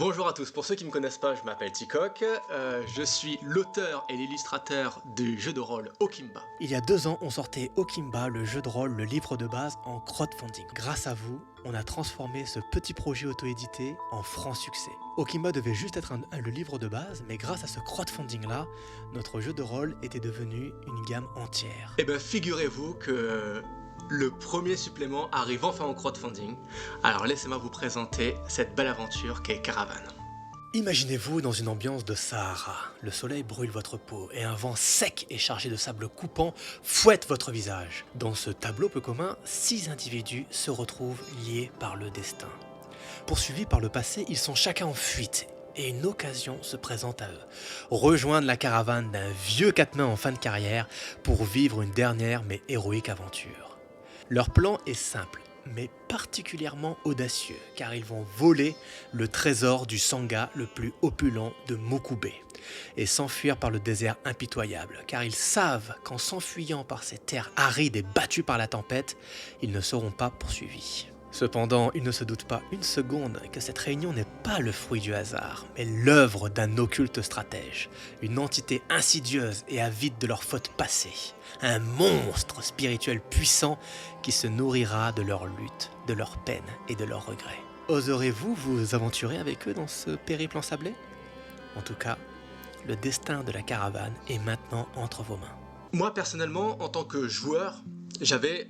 Bonjour à tous, pour ceux qui ne me connaissent pas, je m'appelle Tikok, je suis l'auteur et l'illustrateur du jeu de rôle Okimba. Il y a 2 ans, on sortait Okimba, le jeu de rôle, le livre de base, en crowdfunding. Grâce à vous, on a transformé ce petit projet auto-édité en franc succès. Okimba devait juste être le livre de base, mais grâce à ce crowdfunding-là, notre jeu de rôle était devenu une gamme entière. Eh bien figurez-vous que le premier supplément arrive enfin en crowdfunding, alors laissez-moi vous présenter cette belle aventure qu'est Caravane. Imaginez-vous dans une ambiance de Sahara. Le soleil brûle votre peau et un vent sec et chargé de sable coupant fouette votre visage. Dans ce tableau peu commun, 6 individus se retrouvent liés par le destin. Poursuivis par le passé, ils sont chacun en fuite et une occasion se présente à eux. Rejoindre la caravane d'un vieux quatre-mains en fin de carrière pour vivre une dernière mais héroïque aventure. Leur plan est simple, mais particulièrement audacieux, car ils vont voler le trésor du Sangha le plus opulent de Mokube et s'enfuir par le désert impitoyable, car ils savent qu'en s'enfuyant par ces terres arides et battues par la tempête, ils ne seront pas poursuivis. Cependant, ils ne se doutent pas une seconde que cette réunion n'est pas le fruit du hasard, mais l'œuvre d'un occulte stratège, une entité insidieuse et avide de leurs fautes passées, un monstre spirituel puissant qui se nourrira de leur lutte, de leurs peines et de leurs regrets. Oserez-vous vous aventurer avec eux dans ce périple ensablé ? En tout cas, le destin de la caravane est maintenant entre vos mains. Moi personnellement, en tant que joueur, j'avais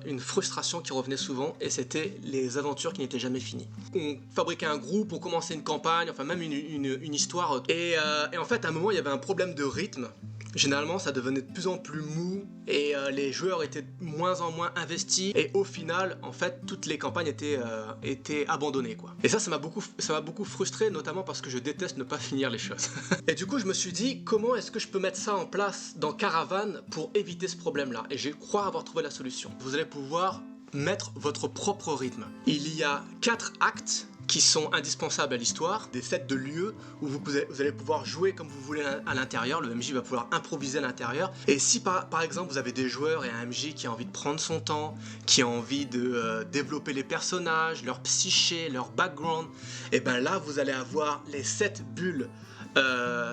une frustration qui revenait souvent et c'était les aventures qui n'étaient jamais finies. On fabriquait un groupe, on commençait une campagne, enfin même une histoire et en fait à un moment il y avait un problème de rythme. Généralement ça devenait de plus en plus mou et les joueurs étaient de moins en moins investis et au final en fait toutes les campagnes étaient abandonnées quoi. Et ça m'a beaucoup frustré, notamment parce que je déteste ne pas finir les choses. Et du coup je me suis dit comment est-ce que je peux mettre ça en place dans Caravane pour éviter ce problème là, et je crois avoir trouvé la solution. Vous allez pouvoir mettre votre propre rythme. Il y a 4 actes qui sont indispensables à l'histoire, des sets de lieux où vous allez pouvoir jouer comme vous voulez à l'intérieur, le MJ va pouvoir improviser à l'intérieur, et si par exemple vous avez des joueurs et un MJ qui a envie de prendre son temps, qui a envie de développer les personnages, leur psyché, leur background, et ben là vous allez avoir les 7 bulles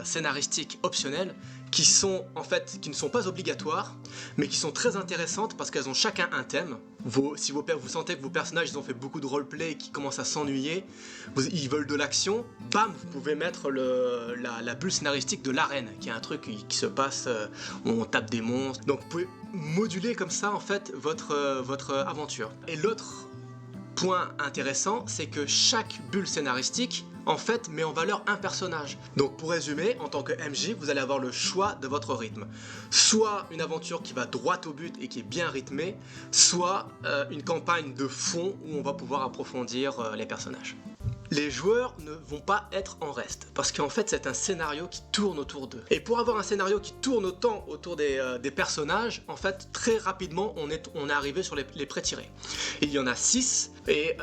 scénaristiques optionnelles qui ne sont pas obligatoires, mais qui sont très intéressantes parce qu'elles ont chacun un thème. Si vous sentez que vos personnages ils ont fait beaucoup de roleplay et qu'ils commencent à s'ennuyer, ils veulent de l'action, bam, vous pouvez mettre la bulle scénaristique de l'arène, qui est un truc qui se passe où on tape des monstres. Donc vous pouvez moduler comme ça en fait votre aventure. Et l'autre point intéressant, c'est que chaque bulle scénaristique en fait met en valeur un personnage. Donc pour résumer, en tant que MJ, vous allez avoir le choix de votre rythme. Soit une aventure qui va droit au but et qui est bien rythmée, soit une campagne de fond où on va pouvoir approfondir les personnages. Les joueurs ne vont pas être en reste, parce qu'en fait c'est un scénario qui tourne autour d'eux. Et pour avoir un scénario qui tourne autant autour des personnages, en fait très rapidement on est arrivé sur les pré-tirés. Il y en a 6 et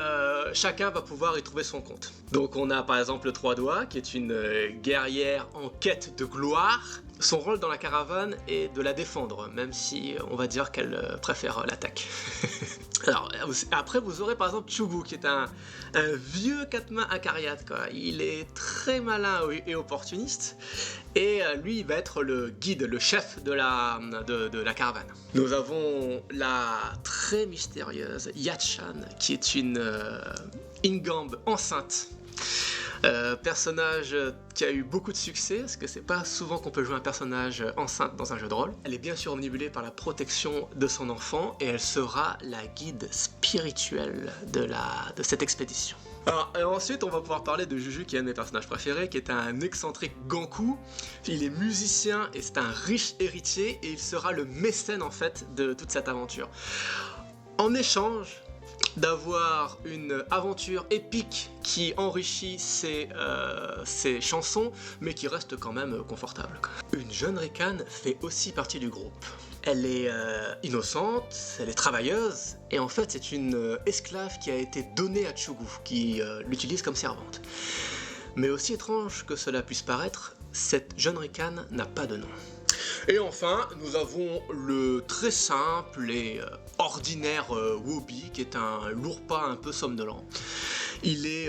chacun va pouvoir y trouver son compte. Donc on a par exemple le 3 doigts qui est une guerrière en quête de gloire. Son rôle dans la caravane est de la défendre, même si on va dire qu'elle préfère l'attaque. Alors, après vous aurez par exemple Chugu qui est un vieux quatre-mains acariate quoi. Il est très malin et opportuniste et lui il va être le guide, le chef de la caravane. Nous avons la très mystérieuse Yachan qui est une Ingambe enceinte. Personnage qui a eu beaucoup de succès, parce que c'est pas souvent qu'on peut jouer un personnage enceinte dans un jeu de rôle. Elle est bien sûr omnibulée par la protection de son enfant et elle sera la guide spirituelle de cette expédition. Alors, ensuite, on va pouvoir parler de Juju, qui est un de mes personnages préférés, qui est un excentrique Ganku. Il est musicien et c'est un riche héritier et il sera le mécène en fait de toute cette aventure. En échange d'avoir une aventure épique qui enrichit ses chansons, mais qui reste quand même confortable. Une jeune Rican fait aussi partie du groupe. Elle est innocente, elle est travailleuse, et en fait c'est une esclave qui a été donnée à Chugu, qui l'utilise comme servante. Mais aussi étrange que cela puisse paraître, cette jeune Rican n'a pas de nom. Et enfin, nous avons le très simple et ordinaire Wobby, qui est un lourd pas un peu somnolent. Il est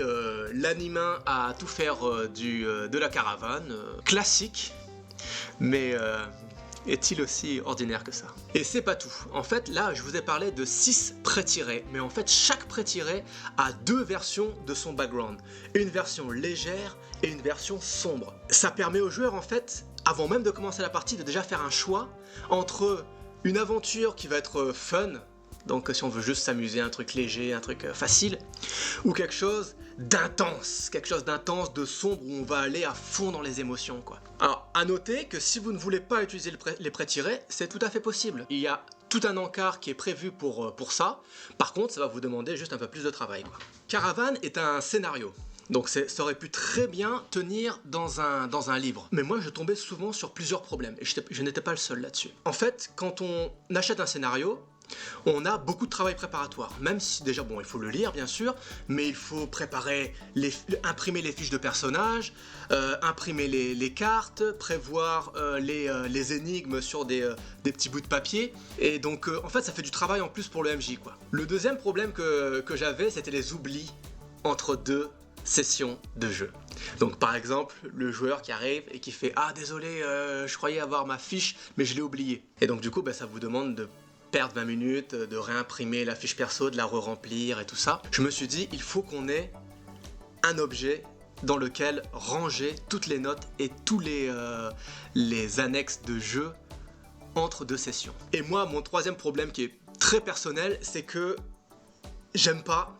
l'animin à tout faire de la caravane, classique, mais est-il aussi ordinaire que ça? Et c'est pas tout. En fait, là, je vous ai parlé de 6 pré-tirés, mais en fait, chaque pré-tiré a 2 versions de son background. Une version légère et une version sombre. Ça permet aux joueurs, en fait, avant même de commencer la partie, de déjà faire un choix entre une aventure qui va être fun, donc si on veut juste s'amuser, un truc léger, un truc facile, ou quelque chose d'intense, de sombre où on va aller à fond dans les émotions, quoi. Alors, à noter que si vous ne voulez pas utiliser les pré-tirés, c'est tout à fait possible. Il y a tout un encart qui est prévu pour ça. Par contre, ça va vous demander juste un peu plus de travail, quoi. Caravane est un scénario. Donc ça aurait pu très bien tenir dans un livre. Mais moi, je tombais souvent sur plusieurs problèmes. Et je n'étais pas le seul là-dessus. En fait, quand on achète un scénario, on a beaucoup de travail préparatoire, même si déjà, bon, il faut le lire bien sûr, mais il faut préparer, imprimer les fiches de personnages, imprimer les cartes, prévoir les énigmes sur des petits bouts de papier, et donc en fait ça fait du travail en plus pour le MJ, quoi. Le deuxième problème que j'avais, c'était les oublis entre 2 sessions de jeu. Donc par exemple, le joueur qui arrive et qui fait « Ah désolé, je croyais avoir ma fiche, mais je l'ai oubliée ». Et donc du coup, ça vous demande de perdre 20 minutes, de réimprimer la fiche perso, de la re-remplir et tout ça. Je me suis dit, il faut qu'on ait un objet dans lequel ranger toutes les notes et tous les annexes de jeu entre 2 sessions. Et moi, mon troisième problème qui est très personnel, c'est que j'aime pas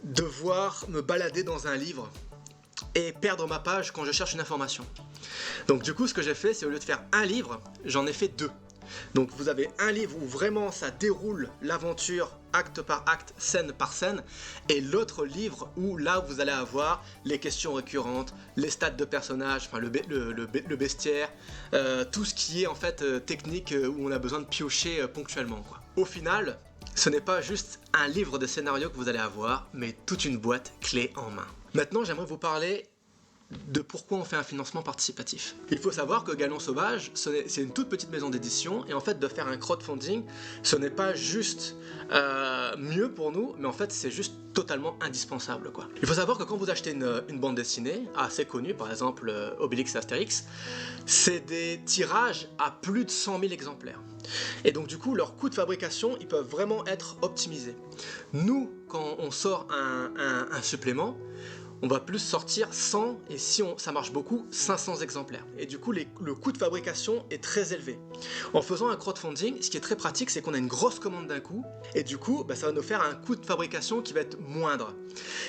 devoir me balader dans un livre et perdre ma page quand je cherche une information. Donc du coup, ce que j'ai fait, c'est au lieu de faire un livre, j'en ai fait 2. Donc vous avez un livre où vraiment ça déroule l'aventure acte par acte, scène par scène, et l'autre livre où là vous allez avoir les questions récurrentes, les stats de personnages, enfin le bestiaire, tout ce qui est en fait technique où on a besoin de piocher ponctuellement, quoi. Au final, ce n'est pas juste un livre de scénario que vous allez avoir, mais toute une boîte clé en main. Maintenant, j'aimerais vous parler de pourquoi on fait un financement participatif. Il faut savoir que Galion Sauvage, c'est une toute petite maison d'édition, et en fait de faire un crowdfunding, ce n'est pas juste mieux pour nous, mais en fait c'est juste totalement indispensable, quoi. Il faut savoir que quand vous achetez une bande dessinée assez connue, par exemple Obélix et Astérix, c'est des tirages à plus de 100 000 exemplaires. Et donc du coup, leurs coûts de fabrication, ils peuvent vraiment être optimisés. Nous, quand on sort un supplément, on va plus sortir 100 et si ça marche beaucoup, 500 exemplaires. Et du coup, le coût de fabrication est très élevé. En faisant un crowdfunding, ce qui est très pratique, c'est qu'on a une grosse commande d'un coup et du coup, ça va nous faire un coût de fabrication qui va être moindre.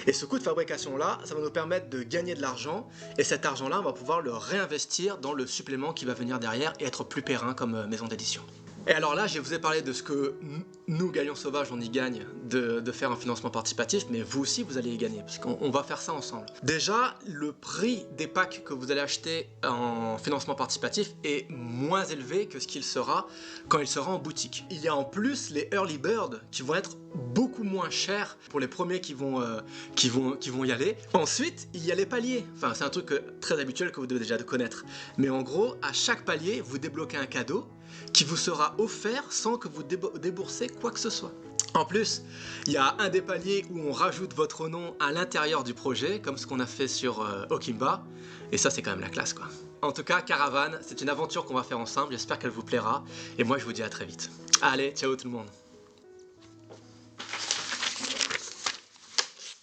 Et ce coût de fabrication-là, ça va nous permettre de gagner de l'argent et cet argent-là, on va pouvoir le réinvestir dans le supplément qui va venir derrière et être plus périn comme maison d'édition. Et alors là, je vous ai parlé de ce que nous, Galion Sauvage, on y gagne de faire un financement participatif, mais vous aussi, vous allez y gagner, parce qu'on va faire ça ensemble. Déjà, le prix des packs que vous allez acheter en financement participatif est moins élevé que ce qu'il sera quand il sera en boutique. Il y a en plus les Early Bird qui vont être beaucoup moins chers pour les premiers qui vont y aller. Ensuite, il y a les paliers. Enfin, c'est un truc très habituel que vous devez déjà connaître. Mais en gros, à chaque palier, vous débloquez un cadeau qui vous sera offert sans que vous déboursez quoi que ce soit. En plus, il y a un des paliers où on rajoute votre nom à l'intérieur du projet, comme ce qu'on a fait sur Okimba, et ça c'est quand même la classe, quoi. En tout cas, Caravane, c'est une aventure qu'on va faire ensemble, j'espère qu'elle vous plaira, et moi je vous dis à très vite. Allez, ciao tout le monde.